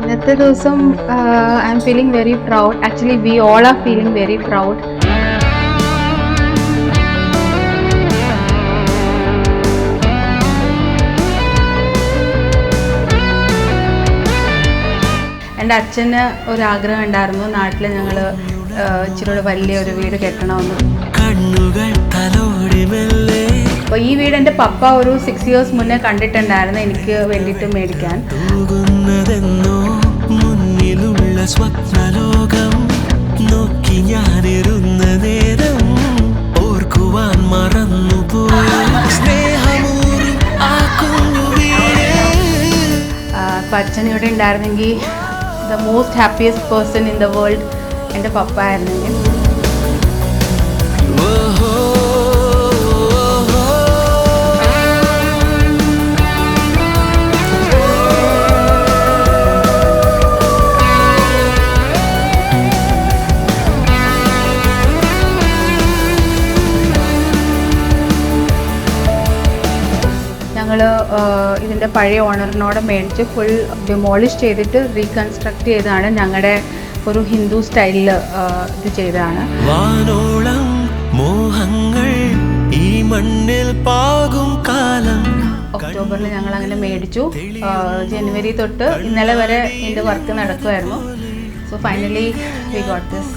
ഇന്നത്തെ ദിവസം I M feeling very proud. Actually we all are feeling very proud. എൻ്റെ അച്ഛന് ഒരാഗ്രഹം ഉണ്ടായിരുന്നു, നാട്ടിൽ ഞങ്ങൾ ഇച്ചിരി വലിയൊരു വീട് കെട്ടണമെന്ന്. അപ്പോൾ ഈ വീട് എൻ്റെ പപ്പ ഒരു 6 years മുന്നേ കണ്ടിട്ടുണ്ടായിരുന്നു എനിക്ക് വേണ്ടിയിട്ട് മേടിക്കാൻ. സ്വപ്നലോകം നോക്കി ഞാനിരുന്ന നേരം ഓർക്കുവാൻ മറന്നുപോയ സ്നേഹമൂറും ആ കുഞ്ഞു വീട്. അപ്പം അച്ഛൻ ഇവിടെ ഉണ്ടായിരുന്നെങ്കിൽ the most happiest person in the world എൻ്റെ പപ്പ ആയിരുന്നെങ്കിൽ. ഞങ്ങൾ ഇതിൻ്റെ പഴയ ഓണറിനോട് മേടിച്ച് ഫുൾ ഡിമോളിഷ് ചെയ്തിട്ട് റീകൺസ്ട്രക്ട് ചെയ്താണ്. ഞങ്ങളുടെ ഒരു ഹിന്ദു സ്റ്റൈലിൽ ഇത് ചെയ്തതാണ്. ഒക്ടോബറിൽ ഞങ്ങൾ അങ്ങനെ മേടിച്ചു. ജനുവരി തൊട്ട് ഇന്നലെ വരെ ഇതിൻ്റെ വർക്ക് നടക്കുമായിരുന്നു. So finally we got this.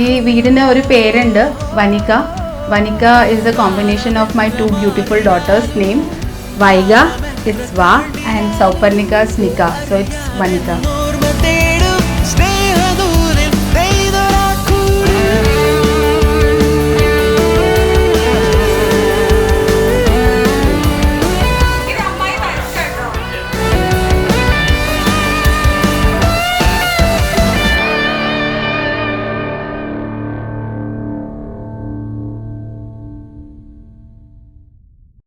ഈ വീടിന് ഒരു പേരുണ്ട്, Vanika. Vanika is the combination of my 2 beautiful daughters name. Vaiga, it's Va, and Sauparnika is Nika, so it's Vanika.